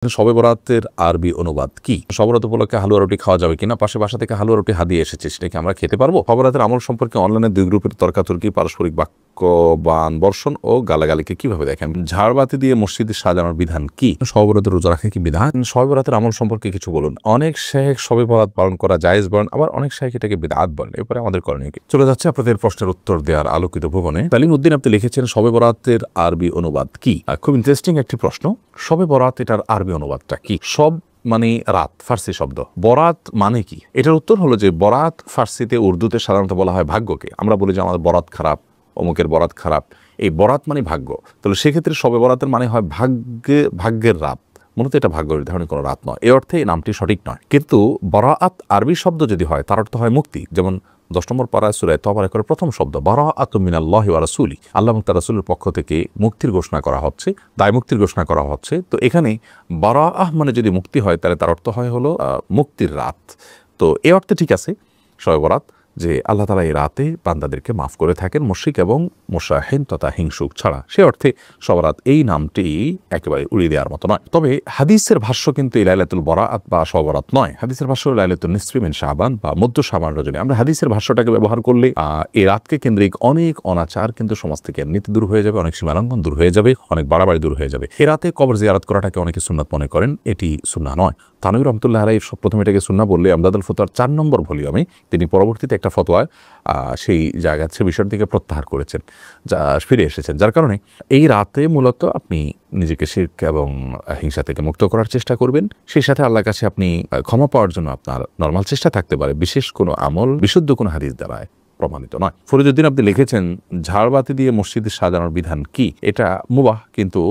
শবে বরাতের আরবি অনুবাদ কি? শবে বরাত উপলক্ষে হালুয়া রুটি খাওয়া যাবে কিনা? পাশে বাসা থেকে হালুয়া রুটি হাদিয়ে এসেছে, সেটা কি আমরা খেতে পারবো? শবে বরাতের আমল সম্পর্কে অনলাইনে দুই গ্রুপের তর্কাতর্কি, পারস্পরিক বাক্যবাণ বর্ষণ ও গালাগালিকে কিভাবে দেখেন? ঝাড়বাতি দিয়ে মসজিদে সাজানোর বিধান কি? শবে বরাতের রোজা রাখা কি বিধান? শবে বরাতের আমল সম্পর্কে কিছু বলুন। অনেক শেখ শবে বরাত পালন করা জায়েজ বলেন, আবার অনেক শেখ এটাকে বিদআত বলেন। এরপরে আমাদের করণীয় কি? চলে যাচ্ছে আপনাদের প্রশ্নের উত্তর দেওয়ার আলোকিত ভুবনে। তালিম উদ্দিন আপনি লিখেছেন শবে বরাতের আরবি অনুবাদ কি? খুব ইন্টারেস্টিং একটি প্রশ্ন। শবে বরাত এটার আরবি অনুবাদটা কি? সব মানে রাত, ফার্সি শব্দ। বরাত মানে কি? এটার উত্তর হলো যে বরাত ফার্সিতে, উর্দুতে সাধারণত বলা হয় ভাগ্যকে। আমরা বলি যে আমাদের বরাত খারাপ, অমুকের বরাত খারাপ। এই বরাত মানে ভাগ্য। তাহলে সেক্ষেত্রে শবে বরাতের মানে হয় ভাগ্যের রাত। মূলত এটা ভাগ্য নির্ধারণের কোনো রাত নয়। এই অর্থে এই নামটি সঠিক নয়। কিন্তু বরাআত আরবি শব্দ যদি হয়, তার অর্থ হয় মুক্তি। যেমন 10 নম্বর পারায় সূরা তওবার করে প্রথম শব্দ বারাআতুম মিনাল্লাহি ওয়া রাসূলি, আল্লাহ এবং তার রাসূলের পক্ষ থেকে মুক্তির ঘোষণা করা হচ্ছে, দায় মুক্তির ঘোষণা করা হচ্ছে। তো এখানে বারাআহ মানে যদি মুক্তি হয়, তাহলে তার অর্থ হয় হলো মুক্তির রাত। তো এই অর্থে ঠিক আছে শবে বরাত, যে আল্লাহ তাআলা এই রাতে বান্দাদেরকে মাফ করে থাকেন মুশরিক এবং মুশাহিন তথা হিংসুক ছাড়া। সে অর্থে শবে বরাত এই নামটি একেবারে উড়িয়ে দেওয়ার মতো নয়। তবে হাদিসের ভাষ্য কিন্তু এই লাইলাতুল বরাআত বা শবে বরাত নয়। হাদিসের ভাষ্য লাইলাতুন নিসফি মিন শাবান বা মধ্য শাবান রজনী। আমরা হাদিসের ভাষ্যটাকে ব্যবহার করলে এই রাতকে কেন্দ্রিক অনেক অনাচার কিন্তু সমাজ থেকে এমনিতে দূর হয়ে যাবে, অনেক সীমালঙ্ঘন দূর হয়ে যাবে, অনেক বাড়াবাড়ি দূর হয়ে যাবে। এই রাতে কবর জিয়ারত করাটাকে অনেকে সুন্নাত মনে করেন, এটি সুন্নাহ নয়। তানভীর রহমাতুল্লাহ আলাইহি প্রথমে এটাকে সুন্নাহ বললে আমদাদুল ফতোয়ার 4 নম্বর ভলিউমে তিনি পরবর্তীতে একটা ফতোয়ায় সেই জায়গা সে বিষয়ের দিকে প্রত্যাহার করেছেন, যা ফিরে এসেছেন। যার কারণে এই রাতে মূলত আপনি নিজেকে শিরক এবং হিংসা থেকে মুক্ত করার চেষ্টা করবেন। সেই সাথে আল্লাহর কাছে আপনি ক্ষমা পাওয়ার জন্য আপনার নরমাল চেষ্টা থাকতে পারে। বিশেষ কোনো আমল বিশুদ্ধ কোনো হাদিস দ্বারায় প্রমাণিত নয়। ফরিদউদ্দিন আপনি লিখেছেন ঝাড়বাতি দিয়ে মসজিদে সাজানোর বিধান কি? এটা মুবাহ, কিন্তু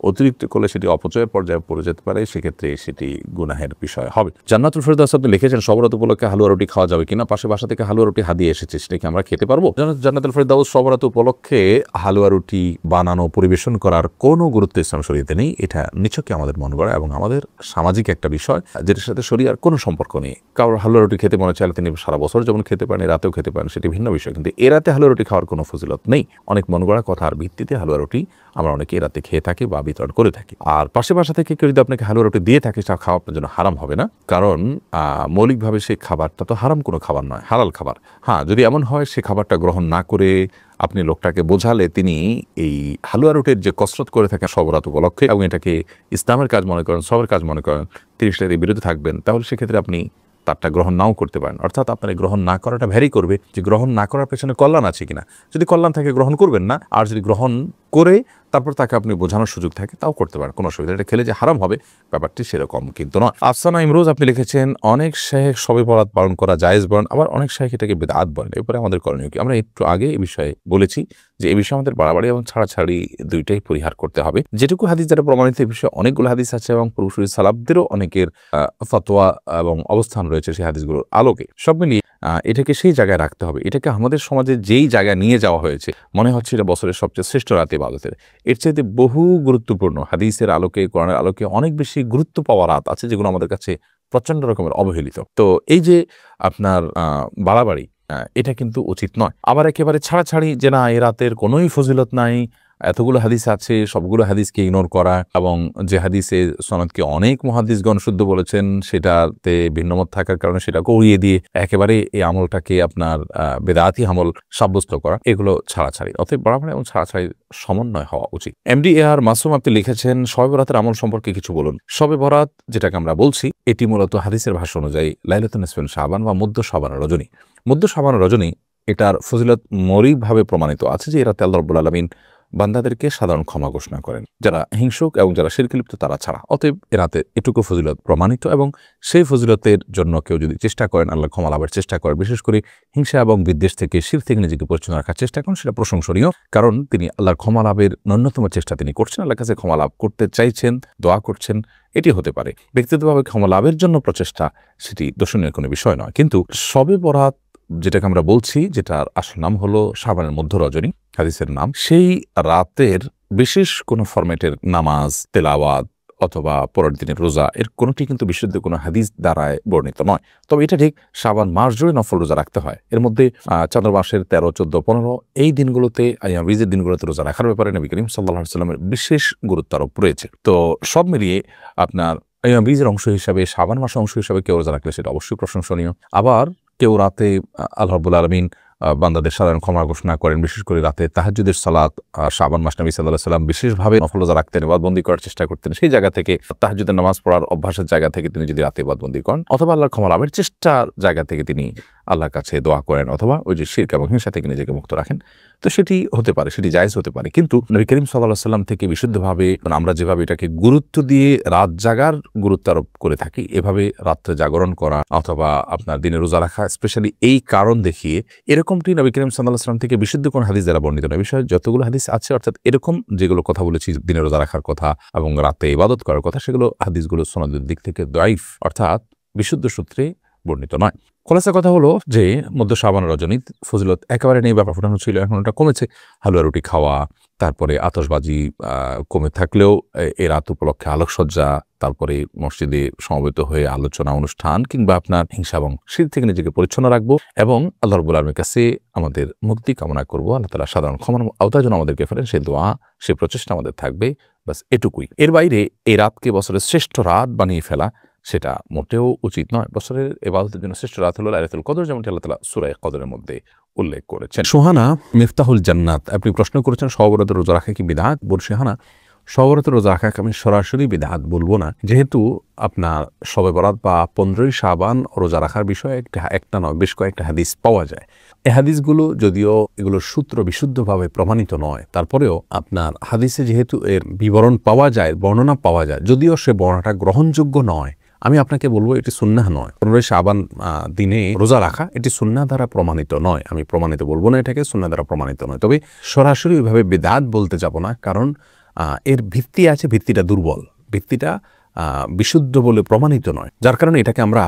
অতিরিক্ত করলে সেটি অপচয়ের পর্যায়ে পড়ে যেতে পারে, সেক্ষেত্রে সেটি গুনাহের বিষয় হবে। জান্নাতুল ফেরদাউস আপনি লিখেছেন শবে বরাত উপলক্ষে হালুয়া রুটি খাওয়া যাবে কিনা? পাশে বাসা থেকে হালুয়া রুটি হাদিয়ে এসেছে, সেটা কি আমরা খেতে পারবো? জান্নাতুল ফেরদাউস শবে বরাত উপলক্ষে হালুয়া রুটি বানানো, পরিবেশন করার কোনো গুরুত্ব ইসলাম শরীয়তে নেই। এটা নিছকই আমাদের মন গড়া এবং আমাদের সামাজিক একটা বিষয়, যেটার সাথে শরীয়তের কোনো সম্পর্ক নেই। কারোর হালুয়া রুটি খেতে মনে চাইলে তিনি সারা বছর যেমন খেতে পারেন, রাতেও খেতে পারেন, সেটি ভিন্ন বিষয়। কিন্তু এ রাতে হালুয়া রুটি খাওয়ার কোনো ফজিলত নেই। অনেক মন গড়া কথার ভিত্তিতে হালুয়া রুটি আমরা অনেকে এ রাতে খেয়ে থাকি বা বিতরণ করে থাকি। আর পাশে বাসা থেকে কেউ যদি আপনাকে হালুয়া রুটি দিয়ে থাকে, তা খাওয়া আপনার জন্য হারাম হবে না, কারণ মৌলিকভাবে সেই খাবারটা তো হারাম কোনো খাবার নয়, হালাল খাবার। হ্যাঁ, যদি এমন হয় সে খাবারটা গ্রহণ না করে আপনি লোকটাকে বোঝালে তিনি এই হালুয়া রুটির যে কসরত করে থাকেন শবে বরাত উপলক্ষে এবং এটাকে ইসলামের কাজ মনে করেন, সবের কাজ মনে করেন, 30 টাকার বিরুদ্ধে থাকবেন, তাহলে সেক্ষেত্রে আপনি তারটা গ্রহণ নাও করতে পারেন। অর্থাৎ আপনার গ্রহণ না করাটা ভ্যারি করবে যে গ্রহণ না করার পেছনে কল্যাণ আছে কিনা। যদি কল্যাণ থাকে গ্রহণ করবেন না, আর যদি গ্রহণ করে তারপর তাকে আপনি বোঝানোর সুযোগ থাকে, তাও করতে পারেন, কোনো অসুবিধা। এটা খেলে যে হারাম হবে ব্যাপারটি সেরকম কিন্তু নয়। আফসানা ইমরোজ আপনি লিখেছেন অনেক শেখ শবে বরাত পালন করা জায়েজ বলেন, আবার অনেক শেখ এটাকে বিদআত বলেন। এরপরে আমাদের করণীয় কি? আমরা একটু আগে এই বিষয়ে বলেছি যে এই বিষয়ে আমাদের বাড়াবাড়ি এবং ছাড়াছাড়ি দুইটাই পরিহার করতে হবে। যেটুকু হাদিস দ্বারা প্রমাণিত, এই বিষয়ে অনেকগুলো হাদিস আছে এবং পূর্বসূরি সালাফদেরও অনেকের ফতোয়া এবং অবস্থান রয়েছে সেই হাদিসগুলোর আলোকে। সব মিলিয়ে এটাকে সেই জায়গায় রাখতে হবে। এটাকে আমাদের সমাজে যেই জায়গায় নিয়ে যাওয়া হয়েছে, মনে হচ্ছে এটা বছরের সবচেয়ে শ্রেষ্ঠ রাতে ইবাদতের, এর চাইতে বহু গুরুত্বপূর্ণ হাদিসের আলোকে, কোরআনের আলোকে অনেক বেশি গুরুত্ব পাওয়া রাত আছে, যেগুলো আমাদের কাছে প্রচন্ড রকমের অবহেলিত। তো এই যে আপনার বাড়াবাড়ি, এটা কিন্তু উচিত নয়। আবার একেবারে ছাড়াছাড়ি যে না, এই রাতের কোনোই ফজিলত নাই, এতগুলো হাদিস আছে, সবগুলো হাদিসকে ইগনোর করা, এবং যে হাদিসে সনদকে অনেক মুহাদ্দিসগণ শুদ্ধ বলেছেন সেটাতে ভিন্নমত থাকার কারণে সেটাকে উড়িয়ে দিয়ে একেবারে এই আমলটাকে আপনার বেদাতি আমল সাব্যস্ত করা, এগুলো ছাড়াছাড়ি। অতএব বাড়াবাড়ি এবং ছাড়াছাড়ি সমন্বয় হওয়া উচিত। এমডি আর মাসুম আপনি লিখেছেন শবে বরাতের আমল সম্পর্কে কিছু বলুন। শবে বরাত যেটাকে আমরা বলছি, এটি মূলত হাদিসের ভাষ্য অনুযায়ী লাইলাতুন নিসফি মিন শাবান বা মধ্য শাবান রজনী। মধ্য শাবান রজনী এটার ফজিলত মৌলিকভাবে প্রমাণিত আছে যে এরাতে আল্লাহ রাব্বুল আলামিন বান্দাদেরকে সাধারণ ক্ষমা ঘোষণা করেন, যারা হিংসুক এবং যারা শিরকে লিপ্ত তারা ছাড়া। অতএব এরাতে এটুকু ফজিলত প্রমাণিত, এবং সেই ফজিলতের জন্য কেউ যদি চেষ্টা করেন, আল্লাহ ক্ষমা লাভের চেষ্টা করেন, বিশেষ করে হিংসা এবং বিদ্বেষ থেকে, শিরক থেকে নিজেকে পরিচ্ছন্ন রাখার চেষ্টা করেন, সেটা প্রশংসনীয়। কারণ তিনি আল্লাহর ক্ষমা লাভের ন্যূনতম চেষ্টা তিনি করছেন, আল্লাহর কাছে ক্ষমা লাভ করতে চাইছেন, দোয়া করছেন, এটি হতে পারে। ব্যক্তিগতভাবে ক্ষমা লাভের জন্য প্রচেষ্টা, সেটি দর্শনীয় কোনো বিষয় নয়। কিন্তু শবে বরাত যেটাকে আমরা বলছি, যেটার আসল নাম হলো শাবানের মধ্য রজনী, হাদিসের নাম, সেই রাতের বিশেষ কোনো ফরম্যাটের নামাজ, তেলাওয়াত অথবা পরের দিনের রোজা এর কোনোটি কিন্তু বিশুদ্ধ কোনো হাদিস দ্বারায় বর্ণিত নয়। তবে এটা ঠিক শাবান মাস জুড়ে নফল রোজা রাখতে হয়। এর মধ্যে চাঁদর মাসের 13, 14, 15 এই দিনগুলোতে আইয়াম বীজের দিনগুলোতে রোজা রাখার ব্যাপারে নবী করিম সাল্লাল্লাহু আলাইহি ওয়াসাল্লামের বিশেষ গুরুত্ব আরোপ রয়েছে। তো সব মিলিয়ে আপনার আইয়াম বীজের অংশ হিসাবে শাবান মাসের অংশ হিসাবে কেউ রোজা রাখলে সেটা অবশ্যই প্রশংসনীয়। আবার কেউ রাতে আল্লাহ রাব্বুল আলামিন বান্দাদের সাধারণ ক্ষমা ঘোষণা করেন, বিশেষ করে রাতে তাহাজ্জুদের সালাত শাবান মাস নবী সাল্লাল্লাহু আলাইহি ওয়াসাল্লাম বিশেষভাবে নফল রোজা রাখতেন, ইবাদতবন্দি করার চেষ্টা করতেন। সেই জায়গা থেকে তাহাজ্জুদের নামাজ পড়ার অভ্যাসের জায়গা থেকে তিনি যদি রাতে ইবাদতবন্দি করেন অথবা আল্লাহর ক্ষমা লাভের চেষ্টার জায়গা থেকে তিনি আল্লাহর কাছে দোয়া করেন অথবা ওই যে শিরক এবং হিংসা থেকে নিজেকে মুক্ত রাখেন, তো সেটি হতে পারে, সেটি জায়েজ হতে পারে। কিন্তু নবী করিম সাল্লাল্লাহু আলাইহি ওয়াসাল্লাম থেকে বিশুদ্ধভাবে আমরা যেভাবে এটাকে গুরুত্ব দিয়ে রাত জাগার গুরুত্ব আরোপ করে থাকি, এভাবে রাত্রে জাগরণ করা অথবা আপনার দিনে রোজা রাখা স্পেশালি এই কারণ দেখিয়ে এরকমটি নবী করিম সাল্লাল্লাহু আলাইহি ওয়াসাল্লাম থেকে বিশুদ্ধ কোন হাদিস দ্বারা বর্ণিত নয়। বিষয়ে যতগুলো হাদিস আছে অর্থাৎ এরকম যেগুলো কথা বলেছি দিনে রোজা রাখার কথা এবং রাতে ইবাদত করার কথা, সেগুলো হাদিসগুলো সনদের দিক থেকে দাইফ অর্থাৎ বিশুদ্ধ সূত্রে বর্ণিত নয়। খোলাসা কথা হলো যে মধ্য শাবান রজনীর ফজিলত একেবারে নেই, ব্যাপার ফুটানো ছিল, এখন ওটা কমেছে। হালুয়া রুটি খাওয়া, তারপরে আতশবাজি কমে থাকলেও এই রাত উপলক্ষে আলোকসজ্জা, তারপরে মসজিদে সমবেত হয়ে আলোচনা অনুষ্ঠান কিংবা আপনার হিংসা এবং শিরক থেকে নিজেকে পরিচ্ছন্ন রাখবো এবং আল্লাহ রাব্বুল আলামিনের কাছে আমাদের মুক্তি কামনা করবো। আল্লাহ তাআলা সাধারণ ক্ষমার আওতায় যেন আমাদেরকে ফেরেন, সেই দোয়া সেই প্রচেষ্টা আমাদের থাকবে, বাস এটুকুই। এর বাইরে এই রাতকে বছরের শ্রেষ্ঠ রাত বানিয়ে ফেলা সেটা মোটেও উচিত নয়। বছরের ইবাদতের জন্য শ্রেষ্ঠ রাত হলো লাইলাতুল কদর, যেমনটি আল্লাহ তাআলা সূরা কদরের মধ্যে উল্লেখ করেছেন। সুহানা মিফতাহুল জান্নাত আপনি প্রশ্ন করেছেন শবে বরাতের রোজা রাখা কি বিদআত? বলছি হানা, শবে বরাতের রোজা রাখাকে আমি সরাসরি বিদআত বলবো না, যেহেতু আপনার শবে বরাত বা 15ই শাবান রোজা রাখার বিষয়ে একটা নয় বেশ কয়েকটা হাদিস পাওয়া যায়। এই হাদিসগুলো যদিও এগুলোর সূত্র বিশুদ্ধভাবে প্রমাণিত নয়, তারপরেও আপনার হাদিসে যেহেতু এর বিবরণ পাওয়া যায়, বর্ণনা পাওয়া যায়, যদিও সে বর্ণনাটা গ্রহণযোগ্য নয়, আমি আপনাকে বলবো এটি সুন্নাহ নয়। 15ই শাবান দিনে রোজা রাখা এটি সুন্নাহ দ্বারা প্রমাণিত নয়। আমি প্রমাণিত বলবো না, এটাকে সুন্নাহ দ্বারা প্রমাণিত নয়। তবে সরাসরি ওইভাবে বিদআত বলতে যাব না, কারণ এর ভিত্তি আছে, ভিত্তিটা দুর্বল, ভিত্তিটা বিশুদ্ধ বলে প্রমাণিত নয়, যার কারণে এটাকে আমরা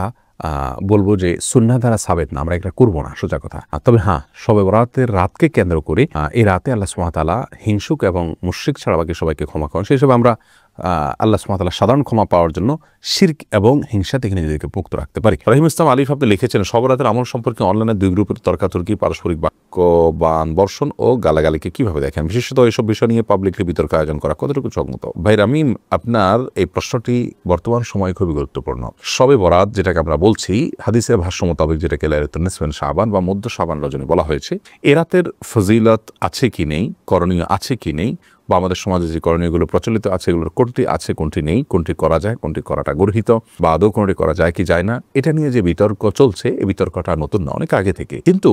বলবো যে সুন্নাহ দ্বারা সাবেত না, আমরা এটা করবো না, সোজা কথা। তবে হ্যাঁ, শবে বরাতের রাতকে কেন্দ্র করে এই রাতে আল্লাহ সুবহানাহু ওয়া তাআলা হিংসুক এবং মুশরিক ছাড়া বাকি সবাইকে ক্ষমা করেন। সেই হিসেবে আমরা আল্লাহ সুবহানাহু ওয়া তাআলা সাধারণ ক্ষমা পাওয়ার জন্য শিরক এবং হিংসা থেকে নিজেদেরকে মুক্ত রাখতে পারি। রহিম ইসলাম আলিফ আপনি লিখেছেন শবে বরাতের আমল সম্পর্কে অনলাইনে দুই গ্রুপের তর্কাতর্কি, পারস্পরিক বাক্যবাণ বর্ষণ ও গালাগালিকে কিভাবে দেখেন, বিশেষত এইসব বিষয় নিয়ে পাবলিকলি বিতর্ক আয়োজন করা কতটুকু সম্মত? ভাই রামিম, আপনার এই প্রশ্নটি বর্তমান সময়ে খুবই গুরুত্বপূর্ণ। শবে বরাত যেটাকে আমরা বলছি, হাদিসের ভাষ্য মোতাবেক যেটাকে লাইলাতুন নিসফে শাবান বা মধ্য শাবান রজনী বলা হয়েছে, এ রাতের ফজিলত আছে কি নেই, করণীয় আছে কি নেই, বা আমাদের সমাজে যে করণীয়গুলো প্রচলিত আছে এগুলোর কোনটি আছে কোনটি নেই, কোনটি করা যায় কোনটি করাটা গর্হিত, বা আদৌ কোনটি করা যায় কি যায় না, এটা নিয়ে যে বিতর্ক চলছে, এই বিতর্কটা নতুন না, অনেক আগে থেকে। কিন্তু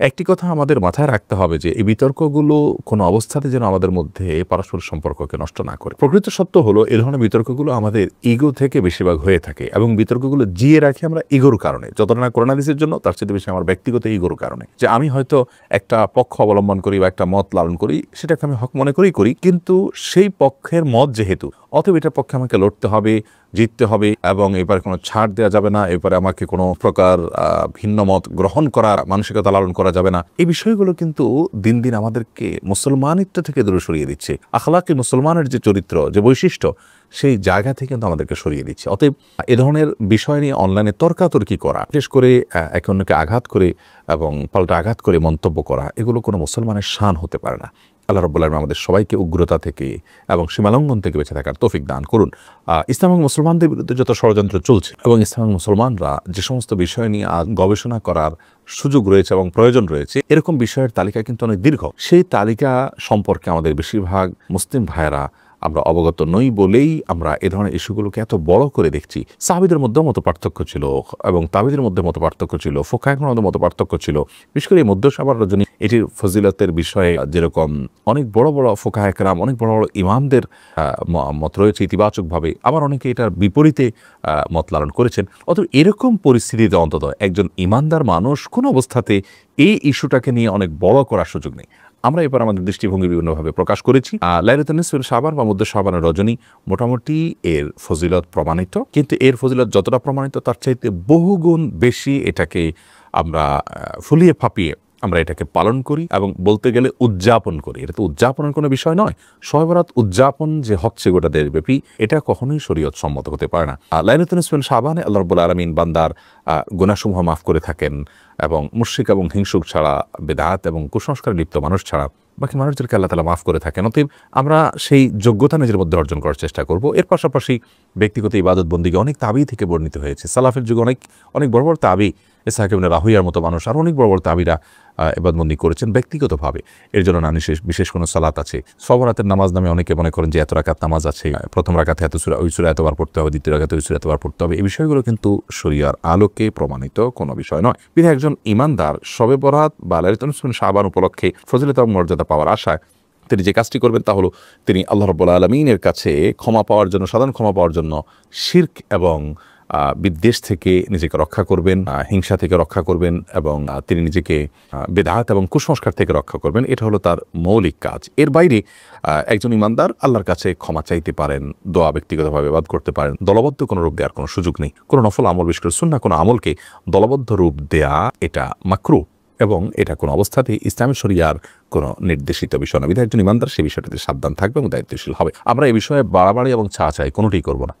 একটি কথা আমাদের মাথায় রাখতে হবে যে এই বিতর্কগুলো কোনো অবস্থাতে যেন আমাদের মধ্যে পারস্পরিক সম্পর্ককে নষ্ট না করে। প্রকৃত সত্য হলো এই ধরনের বিতর্কগুলো আমাদের ইগো থেকে বেশিরভাগ হয়ে থাকে এবং বিতর্কগুলো জিয়ে রাখি আমরা ইগোর কারণে, যতটা না কোরআন হাদিসের জন্য তার চেয়ে বেশি আমার ব্যক্তিগত ইগোর কারণে, যে আমি হয়তো একটা পক্ষ অবলম্বন করি বা একটা মত লালন করি, সেটাকে আমি হক মনে করি, কিন্তু সেই পক্ষের মত যেহেতু, অতএব এটার পক্ষে আমাকে লড়তে হবে, জিততে হবে এবং এবারে কোনো ছাড় দেওয়া যাবে না, এবারে আমাকে কোনো প্রকার ভিন্ন মত গ্রহণ করার মানসিকতা লালন করা যাবে না। এই বিষয়গুলো কিন্তু দিন দিন আমাদেরকে মুসলমানিত্ব থেকে দূরে সরিয়ে দিচ্ছে। আখলাকি মুসলমানের যে চরিত্র, যে বৈশিষ্ট্য, সেই জায়গা থেকে কিন্তু আমাদেরকে সরিয়ে দিচ্ছে। অতএব এ ধরনের বিষয় নিয়ে অনলাইনে তর্কাতর্কি করা, বিশেষ করে একে অন্যকে আঘাত করে এবং পাল্টা আঘাত করে মন্তব্য করা, এগুলো কোনো মুসলমানের শান হতে পারে না। আল্লাহ রাব্বুল আলামিন আমাদের সবাইকে উগ্রতা থেকে এবং সীমালঙ্ঘন থেকে বেঁচে থাকার তৌফিক দান করুন। ইসলাম এবং মুসলমানদের বিরুদ্ধে যত ষড়যন্ত্র চলছে এবং ইসলাম এবং মুসলমানরা যে সমস্ত বিষয় নিয়ে গবেষণা করার সুযোগ রয়েছে এবং প্রয়োজন রয়েছে, এরকম বিষয়ের তালিকা কিন্তু অনেক দীর্ঘ। সেই তালিকা সম্পর্কে আমাদের বেশিরভাগ মুসলিম ভাইয়েরা আমরা অবগত নই বলেই আমরা এ ধরনের ইস্যুগুলোকে এত বড় করে দেখছি। সাহাবীদের মধ্যেও মত পার্থক্য ছিল এবং তাবিদের মধ্যে মত পার্থক্য ছিল, ফুকাহাদের মধ্যে মত পার্থক্য ছিল। বিশেষ করে এই মধ্য শাবান রজনী এটির ফজিলতের বিষয়ে যেরকম অনেক বড় বড় ফুকাহা কেরাম, অনেক বড় বড় ইমামদের মত রয়েছে ইতিবাচকভাবে, আবার অনেকে এটার বিপরীতে মত লালন করেছেন। অতএব এরকম পরিস্থিতিতে অন্তত একজন ইমানদার মানুষ কোন অবস্থাতে এই ইস্যুটাকে নিয়ে অনেক বড় করার সুযোগ নেই। আমরা এবার আমাদের দৃষ্টিভঙ্গি বিভিন্নভাবে প্রকাশ করেছি। লাইলাতুন নিসফে শাবান বা মধ্য শাবানের রজনী মোটামুটি এর ফজিলত প্রমাণিত, কিন্তু এর ফজিলত যতটা প্রমাণিত তার চাইতে বহুগুণ বেশি এটাকে আমরা ফুলিয়ে ফাঁপিয়ে আমরা এটাকে পালন করি এবং বলতে গেলে উদযাপন করি। এটা তো উদযাপনের কোনো বিষয় নয়। শবে বরাত উদযাপন যে হচ্ছে গোটা দেশব্যাপী, এটা কখনোই শরীয়ত সম্মত হতে পারে না। লাইলাতুল নিসফিল শাবানে আল্লাহ রাব্বুল আলামিন বান্দার গুনাহসমূহ মাফ করে থাকেন এবং মুশরিক এবং হিংসুক ছাড়া, বেদাত এবং কুসংস্কারে লিপ্ত মানুষ ছাড়া বাকি মানুষদেরকে আল্লাহ তাআলা মাফ করে থাকেন। অতএব আমরা সেই যোগ্যতা নিজের মধ্যে অর্জন করার চেষ্টা করব। এর পাশাপাশি ব্যক্তিগত ইবাদত বন্দিকে অনেক তাবি থেকে বর্ণিত হয়েছে। সালাফের যুগে অনেক বড় বড় তাবি, ইসহাক ইবনে রাহুয়ার মতো মানুষ আর অনেক বড় বড় তাবিরা ইবাদতবন্দি করেছেন ব্যক্তিগতভাবে। এর জন্য না বিশেষ কোনো সালাত আছে। শবে বরাতের নামাজ নামে অনেকে মনে করেন যে এত রাকাত নামাজ আছে, প্রথম রাকাতে ওই সূরা এতবার পড়তে হবে, দ্বিতীয় রাকাতে ওই সূরা এতবার পড়তে হবে। এই বিষয়গুলো কিন্তু শরিয়ার আলোকে প্রমাণিত কোনো বিষয় নয়। বিধায় একজন ঈমানদার শবে বরাত বা লাইলাতুল নিসফিল শাবান উপলক্ষে ফজিলত এবং মর্যাদা পাওয়ার আশায় তিনি যে কাজটি করবেন তা হলো তিনি আল্লাহ রাব্বুল আলামিনের কাছে ক্ষমা পাওয়ার জন্য, সাধারণ ক্ষমা পাওয়ার জন্য শিরক এবং বিদ্বেষ থেকে নিজেকে রক্ষা করবেন, হিংসা থেকে রক্ষা করবেন এবং তিনি নিজেকে বেদাত এবং কুসংস্কার থেকে রক্ষা করবেন। এটা হলো তার মৌলিক কাজ। এর বাইরে একজন ঈমানদার আল্লাহর কাছে ক্ষমা চাইতে পারেন, দোয়া ব্যক্তিগতভাবে ইবাদত করতে পারেন। দলবদ্ধ কোনো রূপ দেওয়ার কোনো সুযোগ নেই। কোনো নফল আমল, বিশেষ করে সুন্নাহ কোনো আমলকে দলবদ্ধ রূপ দেয়া এটা মাকরুহ এবং এটা কোনো অবস্থাতেই ইসলামী শরিয়ার কোনো নির্দেশিত বিষয় না। বিধায় একজন ঈমানদার সেই বিষয়টিতে সাবধান থাকবে এবং দায়িত্বশীল হবে। আমরা এই বিষয়ে বাড়াবাড়ি এবং ছাড়াছাড়ি কোনোটিই করব না।